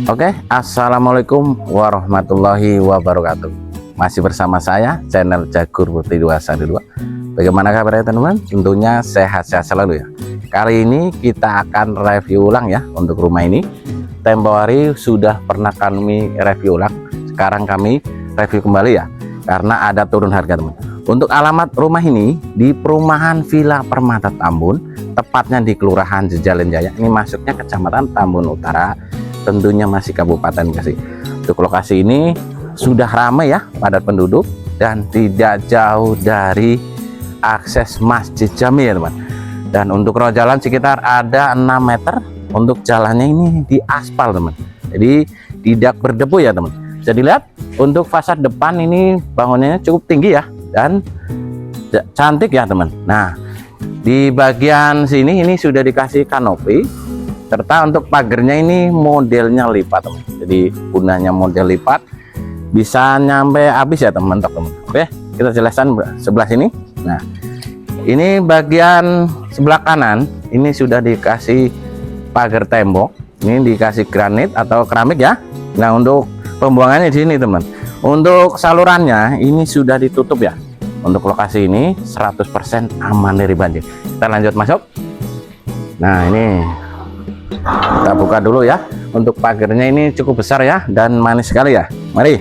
Oke, assalamualaikum warahmatullahi wabarakatuh. Masih bersama saya, channel Jagur Putih 212. Bagaimana kabarnya teman-teman? Tentunya sehat-sehat selalu ya. Kali ini kita akan review ulang ya untuk rumah ini. Tempo hari sudah pernah kami review ulang. Sekarang kami review kembali ya, karena ada turun harga teman. Untuk alamat rumah ini di perumahan Villa Permata Tambun, tepatnya di Kelurahan Jejalin Jaya. Ini masuknya Kecamatan Tambun Utara, tentunya masih Kabupaten Bekasi. Untuk lokasi ini sudah ramai ya, padat penduduk dan tidak jauh dari akses Masjid Jami ya teman. Dan untuk roh jalan sekitar ada 6 meter. Untuk jalannya ini di aspal teman, jadi tidak berdebu ya teman. Bisa dilihat untuk fasad depan ini bangunannya cukup tinggi ya dan cantik ya teman. Nah, di bagian sini ini sudah dikasih kanopi, serta untuk pagarnya ini modelnya lipat teman. Jadi gunanya model lipat, bisa nyampe habis ya teman-teman. Oke, kita jelaskan sebelah sini. Nah, ini bagian sebelah kanan ini sudah dikasih pagar tembok, ini dikasih granit atau keramik ya. Nah, untuk pembuangannya di sini teman. Untuk salurannya ini sudah ditutup ya. Untuk lokasi ini 100% aman dari banjir. Kita lanjut masuk. Nah, ini kita buka dulu ya. Untuk pagarnya ini cukup besar ya dan manis sekali ya. Mari.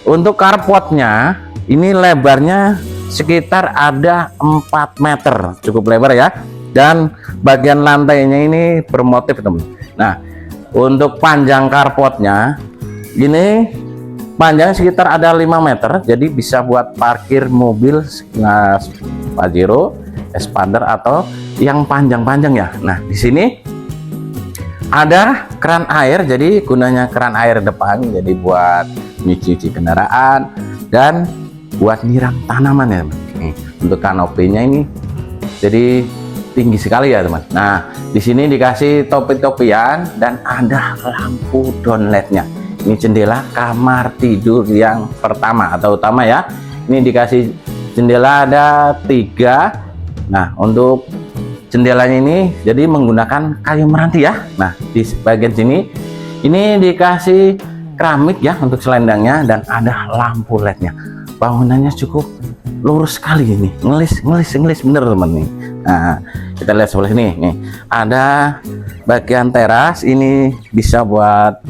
Untuk carportnya ini lebarnya sekitar ada 4 meter, cukup lebar ya. Dan bagian lantainya ini bermotif teman. Nah, untuk panjang carportnya ini panjangnya sekitar ada 5 meter, jadi bisa buat parkir mobil Pajero, Expander atau yang panjang-panjang ya. Nah, di sini ada keran air, jadi gunanya keran air depan, jadi buat nyuci kendaraan dan buat nyiram tanaman ya teman. Nih, untuk kanopinya ini jadi tinggi sekali ya teman. Nah, di sini dikasih topi-topian dan ada lampu downlightnya. Ini jendela kamar tidur yang pertama atau utama ya. Ini dikasih jendela ada 3. Nah, untuk jendelanya ini jadi menggunakan kayu meranti ya. Nah, di bagian sini ini dikasih keramik ya untuk selendangnya dan ada lampu LED-nya. Bangunannya cukup lurus sekali ini, ngelis bener teman nih. Nah, kita lihat sebelah sini nih, ada bagian teras, ini bisa buat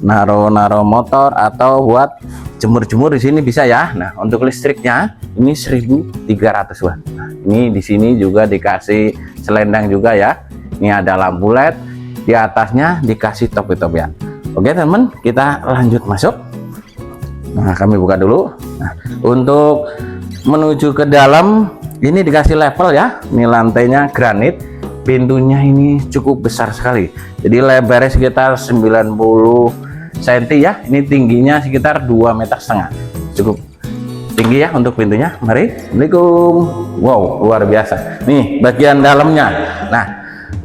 naro motor atau buat jemur di sini bisa ya. Nah, untuk listriknya ini 1300 watt. Nah, ini di sini juga dikasih selendang juga ya. Ini ada lampu LED, di atasnya dikasih topi-topian. Oke teman, kita lanjut masuk. Nah, kami buka dulu. Nah, untuk menuju ke dalam ini dikasih level ya. Ini lantainya granit, pintunya ini cukup besar sekali, jadi lebarnya sekitar 90 cm ya. Ini tingginya sekitar 2,5 meter, cukup tinggi ya untuk pintunya. Mari. Assalamualaikum. Wow, luar biasa. Nih bagian dalamnya. Nah,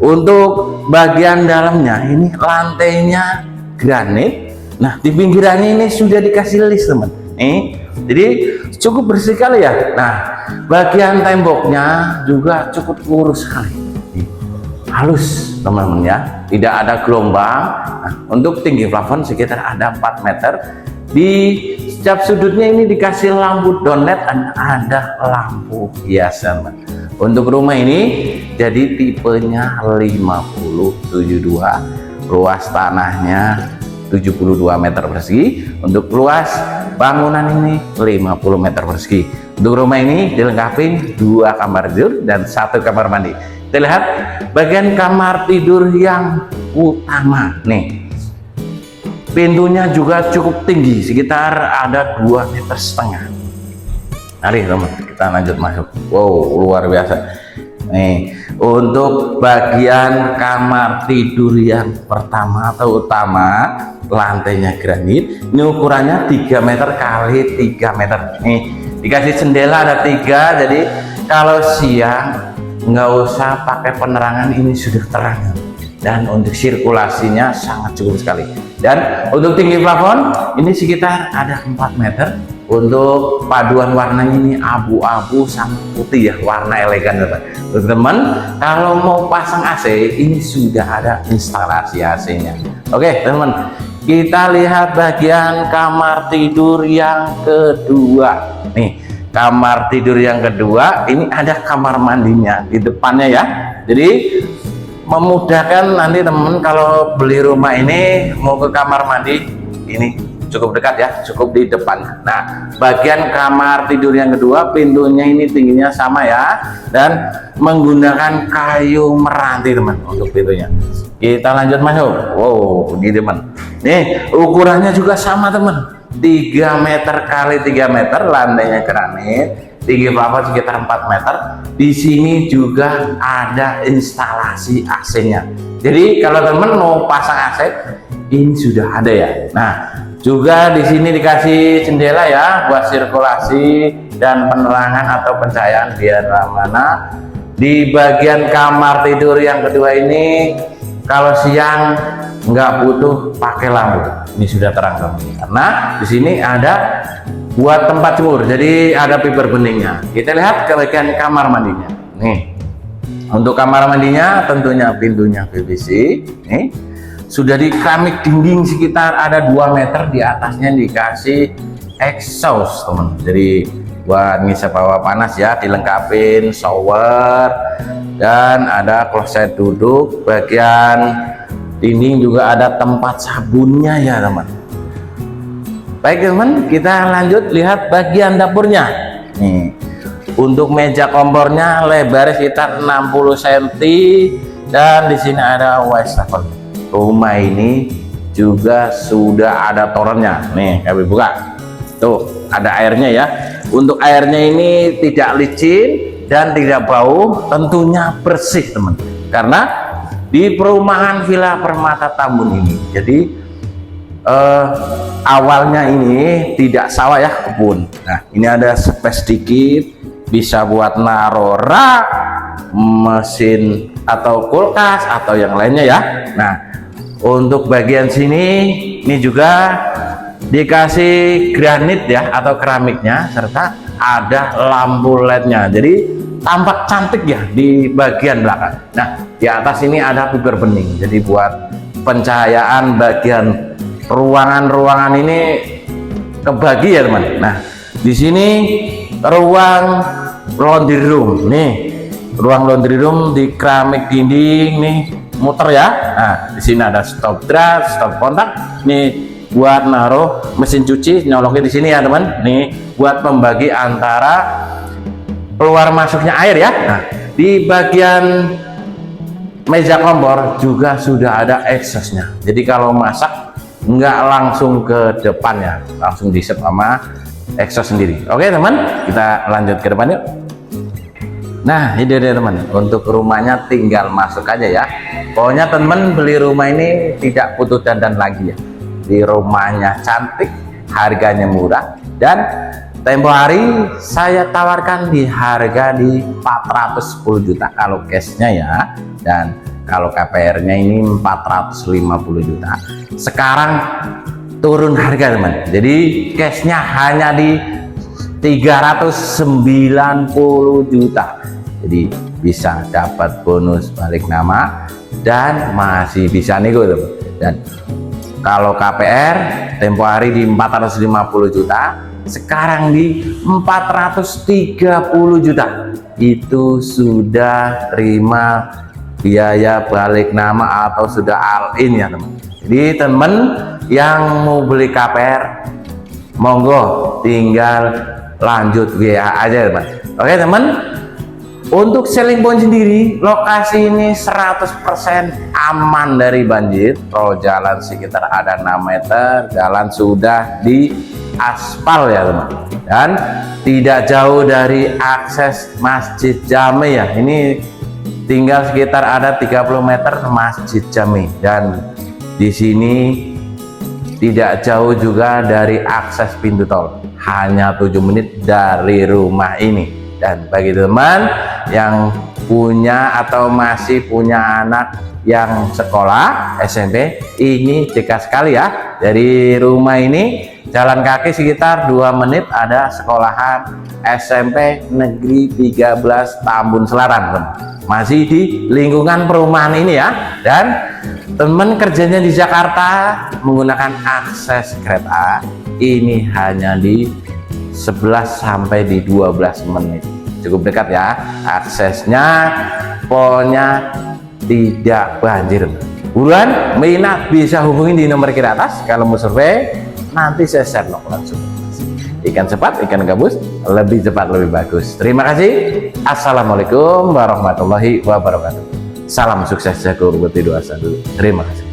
untuk bagian dalamnya ini lantainya granit. Nah, di pinggirannya ini sudah dikasih list teman. Nih, jadi cukup bersih sekali ya. Nah, bagian temboknya juga cukup lurus sekali, halus teman-teman ya, tidak ada gelombang. Nah, untuk tinggi plafon sekitar ada 4 meter. Di setiap sudutnya ini dikasih lampu downlight dan ada lampu hiasan teman. Untuk rumah ini jadi tipenya 5072, luas tanahnya 72 meter persegi. Untuk luas bangunan ini 50 meter persegi. Untuk rumah ini dilengkapi 2 kamar tidur dan 1 kamar mandi. Kita lihat bagian kamar tidur yang utama nih. Pintunya juga cukup tinggi, sekitar ada 2,5 meter. Mari teman, kita lanjut masuk. Wow, luar biasa. Nih, untuk bagian kamar tidur yang pertama atau utama, lantainya granit. Ini ukurannya 3 meter kali 3 meter. Nih, dikasih jendela ada 3, jadi kalau siang nggak usah pakai penerangan, ini sudah terang. Dan untuk sirkulasinya sangat cukup sekali. Dan untuk tinggi plafon ini sekitar ada 4 meter. Untuk paduan warnanya ini abu-abu sama putih ya, warna elegan teman-teman. Kalau mau pasang AC ini sudah ada instalasi AC-nya. Oke teman-teman, kita lihat bagian kamar tidur yang kedua. Nih, kamar tidur yang kedua ini ada kamar mandinya di depannya ya. Jadi memudahkan nanti teman kalau beli rumah ini mau ke kamar mandi ini cukup dekat ya, cukup di depan. Nah, bagian kamar tidur yang kedua pintunya ini tingginya sama ya, dan menggunakan kayu meranti teman untuk pintunya. Kita lanjut masuk. Wow, ini teman. Nih, ukurannya juga sama teman. 3 meter kali 3 meter, lantainya granit, tinggi plafon sekitar 4 meter. Di sini juga ada instalasi AC-nya. Jadi kalau teman mau pasang AC, ini sudah ada ya. Nah, juga di sini dikasih jendela ya buat sirkulasi dan penerangan atau pencahayaan biar mana. Di bagian kamar tidur yang kedua ini kalau siang nggak butuh pakai lampu, ini sudah terang teman, karena di sini ada buat tempat jemur, jadi ada pipa beningnya. Kita lihat ke bagian kamar mandinya. Nih, untuk kamar mandinya tentunya pintunya PVC. Nih, sudah di keramik dinding sekitar ada 2 meter, di atasnya dikasih exhaust teman, jadi buat ngisap hawa panas ya, dilengkapin shower dan ada kloset duduk. Bagian dinding juga ada tempat sabunnya ya teman. Baik teman, kita lanjut lihat bagian dapurnya. Nih, untuk meja kompornya lebar sekitar 60 cm dan di sini ada wastafel. Rumah ini juga sudah ada torennya. Nih, kami buka. Tuh, ada airnya ya. Untuk airnya ini tidak licin dan tidak bau, tentunya bersih teman. Karena di perumahan Villa Permata Tambun ini, jadi awalnya ini tidak sawah ya, kebun. Nah, ini ada space sedikit, bisa buat naro rak, mesin atau kulkas atau yang lainnya ya. Nah, untuk bagian sini ini juga dikasih granit ya atau keramiknya, serta ada lampu LED-nya. Jadi tampak cantik ya di bagian belakang. Nah, di atas ini ada pipa bening, jadi buat pencahayaan bagian ruangan-ruangan ini kebagi ya teman. Nah, di sini ruang laundry room. Nih, ruang laundry room di keramik dinding nih, muter ya. Nah, di sini ada stop draft, stop kontak. Nih buat naruh mesin cuci, nyolokin di sini ya teman. Nih buat membagi antara keluar masuknya air ya. Nah, di bagian meja kompor juga sudah ada exhaustnya, jadi kalau masak nggak langsung ke depannya, langsung di set sama exhaust sendiri. Oke teman, kita lanjut ke depan yuk. Nah, ini dia teman, untuk rumahnya tinggal masuk aja ya. Pokoknya teman beli rumah ini tidak butuh dandan lagi ya. Di rumahnya cantik, harganya murah, dan tempo hari saya tawarkan di harga di 410 juta kalau cashnya ya, dan kalau KPR-nya ini 450 juta. Sekarang turun harga teman, jadi cashnya hanya di 390 juta. Jadi bisa dapat bonus balik nama dan masih bisa nego teman. Dan kalau KPR tempo hari di 450 juta, sekarang di 430 juta. Itu sudah terima biaya balik nama atau sudah all in ya teman. Jadi teman yang mau beli KPR, monggo tinggal lanjut WA aja teman. Oke teman, untuk selling point sendiri, lokasi ini 100% aman dari banjir. Tol jalan sekitar ada 6 meter, jalan sudah di aspal ya teman, dan tidak jauh dari akses Masjid Jami ya. Ini tinggal sekitar ada 30 meter Masjid Jami, dan di sini tidak jauh juga dari akses pintu tol, hanya 7 menit dari rumah ini. Dan bagi teman yang punya atau masih punya anak yang sekolah SMP, ini dekat sekali ya dari rumah ini. jalan kaki sekitar 2 menit ada sekolahan SMP Negeri 13 Tambun Selaran, masih di lingkungan perumahan ini ya. Dan teman kerjanya di Jakarta menggunakan akses kereta ini hanya di 11 sampai di 12 menit, cukup dekat ya aksesnya, pokoknya tidak banjir. Buruan minat bisa hubungi di nomor kiri atas. Kalau mau survei nanti saya share langsung. Ikan cepat, ikan gabus, lebih cepat lebih bagus. Terima kasih. Assalamualaikum warahmatullahi wabarakatuh. Salam sukses Jagur Putih Dua Satu. Terima kasih.